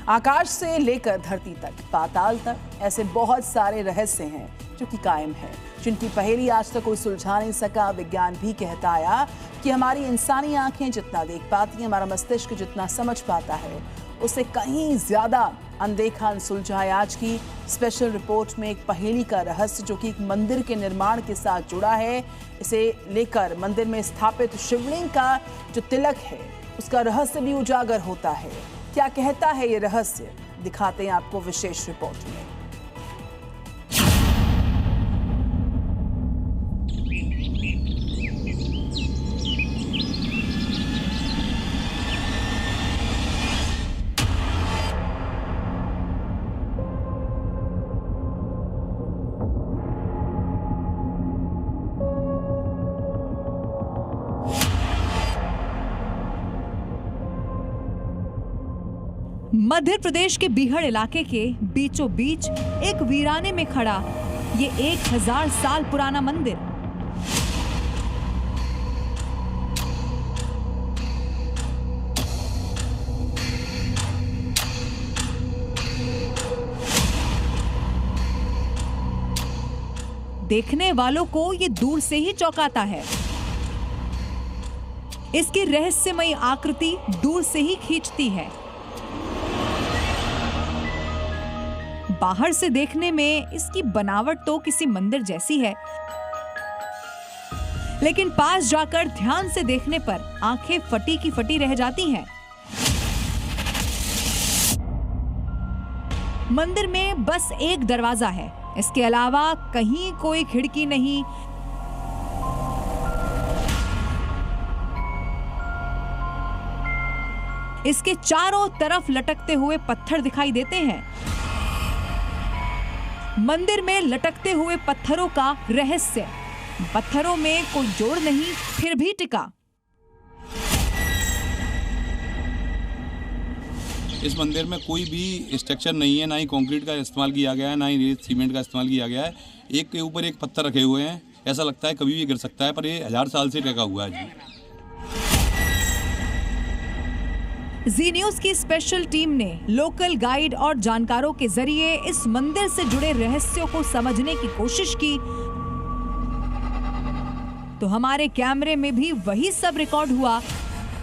आकाश से लेकर धरती तक, पाताल तक, ऐसे बहुत सारे रहस्य हैं जो कि कायम है, जिनकी पहेली आज तक कोई सुलझा नहीं सका। विज्ञान भी कहता आया कि हमारी इंसानी आंखें जितना देख पाती हैं, हमारा मस्तिष्क जितना समझ पाता है, उससे कहीं ज्यादा अनदेखा अनसुलझा है। आज की स्पेशल रिपोर्ट में एक पहेली का रहस्य जो कि एक मंदिर के निर्माण के साथ जुड़ा है। इसे लेकर मंदिर में स्थापित शिवलिंग का जो तिलक है उसका रहस्य भी उजागर होता है। क्या कहता है ये रहस्य, दिखाते हैं आपको विशेष रिपोर्ट में। मध्य प्रदेश के बीहड़ इलाके के बीचों बीच एक वीराने में खड़ा ये 1000 साल पुराना मंदिर। देखने वालों को ये दूर से ही चौंकाता है। इसकी रहस्यमयी आकृति दूर से ही खींचती है। बाहर से देखने में इसकी बनावट तो किसी मंदिर जैसी है, लेकिन पास जाकर ध्यान से देखने पर आंखें फटी की फटी रह जाती हैं। मंदिर में बस एक दरवाजा है, इसके अलावा कहीं कोई खिड़की नहीं। इसके चारों तरफ लटकते हुए पत्थर दिखाई देते हैं। मंदिर में लटकते हुए पत्थरों का रहस्य, पत्थरों में कोई जोड़ नहीं, फिर भी टिका। इस मंदिर में कोई भी स्ट्रक्चर नहीं है, ना ही कंक्रीट का इस्तेमाल किया गया है, ना ही रेत सीमेंट का इस्तेमाल किया गया है। एक के ऊपर एक पत्थर रखे हुए हैं, ऐसा लगता है कभी भी गिर सकता है, पर ये 1000 साल से टिका हुआ है जी। जी न्यूज की स्पेशल टीम ने लोकल गाइड और जानकारों के जरिए इस मंदिर से जुड़े रहस्यों को समझने की कोशिश की, तो हमारे कैमरे में भी वही सब रिकॉर्ड हुआ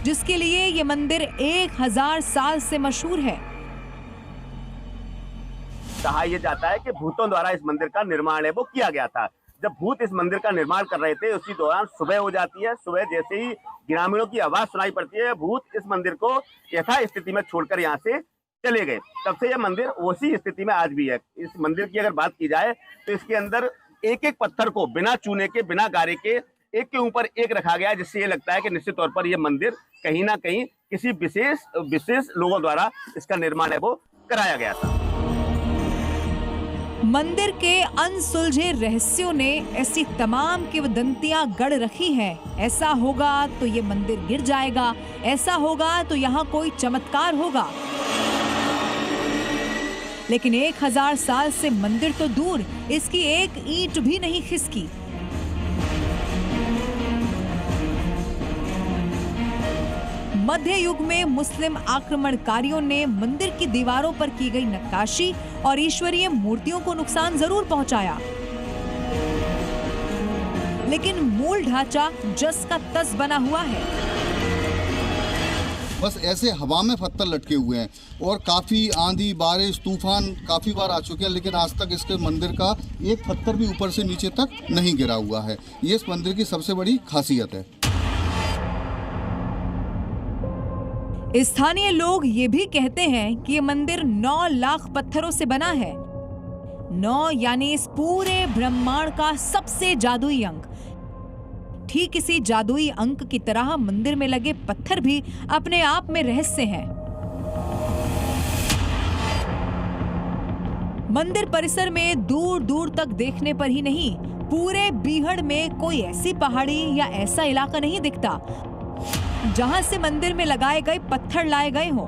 जिसके लिए ये मंदिर 1000 साल से मशहूर है। कहा यह जाता है कि भूतों द्वारा इस मंदिर का निर्माण है वो किया गया था। जब भूत इस मंदिर का निर्माण कर रहे थे, उसी दौरान सुबह हो जाती है। सुबह जैसे ही ग्रामीणों की आवाज सुनाई पड़ती है, भूत इस मंदिर को यथा स्थिति में छोड़कर यहाँ से चले गए। तब से यह मंदिर उसी स्थिति में आज भी है। इस मंदिर की अगर बात की जाए तो इसके अंदर एक एक पत्थर को बिना चूने के, बिना गारे के, एक के ऊपर एक रखा गया है, जिससे ये लगता है कि निश्चित तौर पर यह मंदिर कहीं ना कहीं किसी विशेष लोगों द्वारा इसका निर्माण है वो कराया गया था। मंदिर के अनसुलझे रहस्यों ने ऐसी तमाम किंवदंतियां गढ़ रखी हैं। ऐसा होगा तो ये मंदिर गिर जाएगा, ऐसा होगा तो यहाँ कोई चमत्कार होगा। लेकिन 1000 साल से मंदिर तो दूर, इसकी एक ईंट भी नहीं खिसकी। मध्य युग में मुस्लिम आक्रमणकारियों ने मंदिर की दीवारों पर की गई नक्काशी और ईश्वरीय मूर्तियों को नुकसान जरूर पहुंचाया, लेकिन मूल ढांचा जस का तस बना हुआ है। बस ऐसे हवा में पत्थर लटके हुए हैं और काफी आंधी, बारिश, तूफान काफी बार आ चुके हैं, लेकिन आज तक इसके मंदिर का एक पत्थर भी ऊपर से नीचे तक नहीं गिरा हुआ है। ये इस मंदिर की सबसे बड़ी खासियत है। स्थानीय लोग ये भी कहते हैं कि ये मंदिर 9 लाख पत्थरों से बना है। 9 यानी इस पूरे ब्रह्मांड का सबसे जादुई अंक। ठीक इसी जादुई अंक की तरह मंदिर में लगे पत्थर भी अपने आप में रहस्य हैं। मंदिर परिसर में दूर दूर तक देखने पर ही नहीं, पूरे बीहड़ में कोई ऐसी पहाड़ी या ऐसा इलाका नहीं दिखता जहां से मंदिर में लगाए गए पत्थर लाए गए हों।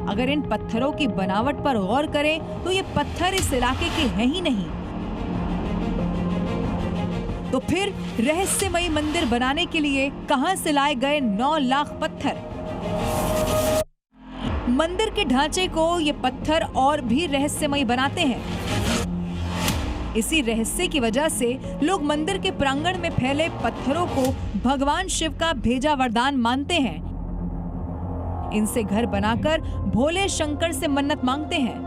अगर इन पत्थरों की बनावट पर गौर करें तो ये पत्थर इस इलाके के हैं ही नहीं। तो फिर रहस्यमयी मंदिर बनाने के लिए कहां से लाए गए 9 लाख पत्थर? मंदिर के ढांचे को ये पत्थर और भी रहस्यमयी बनाते हैं। इसी रहस्य की वजह से लोग मंदिर के प्रांगण में फैले पत्थरों को भगवान शिव का भेजा वरदान मानते हैं। इनसे घर बनाकर भोले शंकर से मन्नत मांगते हैं।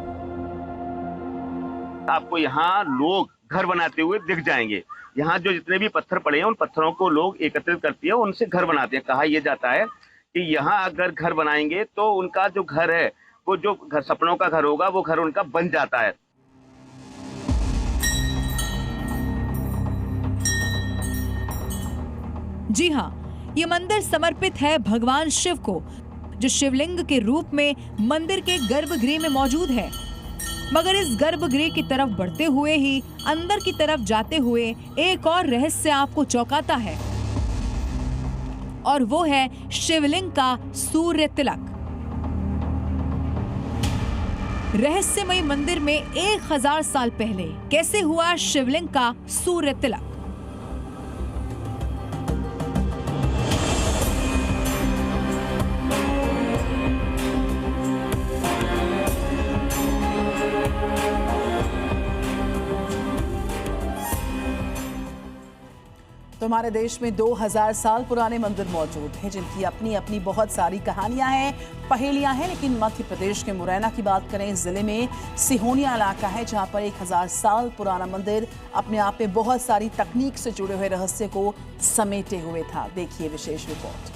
आपको यहाँ लोग घर बनाते हुए दिख जाएंगे। यहाँ जो जितने भी पत्थर पड़े हैं उन पत्थरों को लोग एकत्रित करते हैं, उनसे घर बनाते हैं। कहा यह जाता है कि यहाँ अगर घर बनाएंगे तो उनका जो घर है, वो जो घर सपनों का घर होगा, वो घर उनका बन जाता है। जी हाँ, ये मंदिर समर्पित है भगवान शिव को, जो शिवलिंग के रूप में मंदिर के गर्भगृह में मौजूद है। मगर इस गर्भगृह की तरफ बढ़ते हुए ही अंदर की तरफ जाते हुए एक और रहस्य आपको चौंकाता है, और वो है शिवलिंग का सूर्य तिलक। रहस्यमय मंदिर में 1000 साल पहले कैसे हुआ शिवलिंग का सूर्य तिलक? तो हमारे देश में 2000 साल पुराने मंदिर मौजूद हैं, जिनकी अपनी अपनी बहुत सारी कहानियां हैं, पहेलियां हैं। लेकिन मध्य प्रदेश के मुरैना की बात करें, इस जिले में सिहोनिया इलाका है, जहां पर 1000 साल पुराना मंदिर अपने आप में बहुत सारी तकनीक से जुड़े हुए रहस्य को समेटे हुए था। देखिए विशेष रिपोर्ट।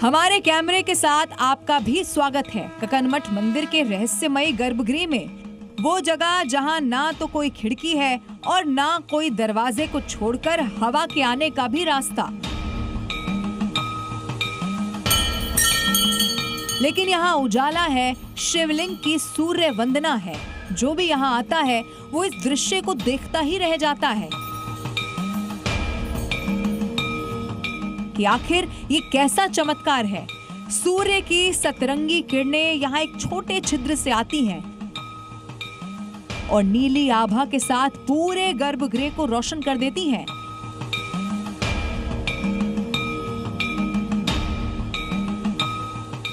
हमारे कैमरे के साथ आपका भी स्वागत है ककनमठ मंदिर के रहस्यमय गर्भगृह में। वो जगह जहां ना तो कोई खिड़की है और ना कोई दरवाजे को छोड़कर हवा के आने का भी रास्ता। लेकिन यहाँ उजाला है, शिवलिंग की सूर्य वंदना है। जो भी यहाँ आता है वो इस दृश्य को देखता ही रह जाता है कि आखिर ये कैसा चमत्कार है। सूर्य की सतरंगी किरणें यहाँ एक छोटे छिद्र से आती हैं और नीली आभा के साथ पूरे गर्भगृह को रोशन कर देती हैं।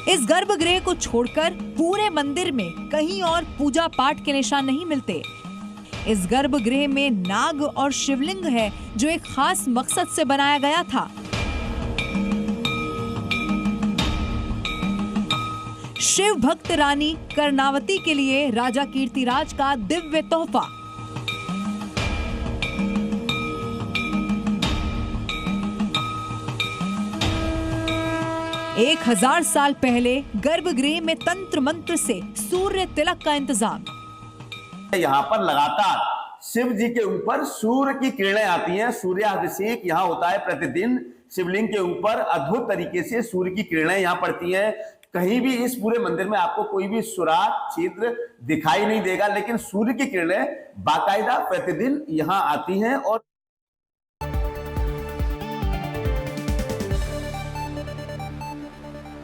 इस गर्भगृह को छोड़कर पूरे मंदिर में कहीं और पूजा पाठ के निशान नहीं मिलते। इस गर्भगृह में नाग और शिवलिंग है, जो एक खास मकसद से बनाया गया था। शिव भक्त रानी कर्णावती के लिए राजा कीर्तिराज का दिव्य तोहफा। एक 1000 साल पहले गर्भगृह में तंत्र मंत्र से सूर्य तिलक का इंतजाम। यहाँ पर लगातार शिव जी के ऊपर सूर्य की किरणें आती हैं। सूर्याभिषेक यहाँ होता है प्रतिदिन। शिवलिंग के ऊपर अद्भुत तरीके से सूर्य की किरणें यहाँ पड़ती हैं। कहीं भी इस पूरे मंदिर में आपको कोई भी सुराख छिद्र दिखाई नहीं देगा, लेकिन सूर्य की किरणें बाकायदा प्रतिदिन यहाँ आती हैं और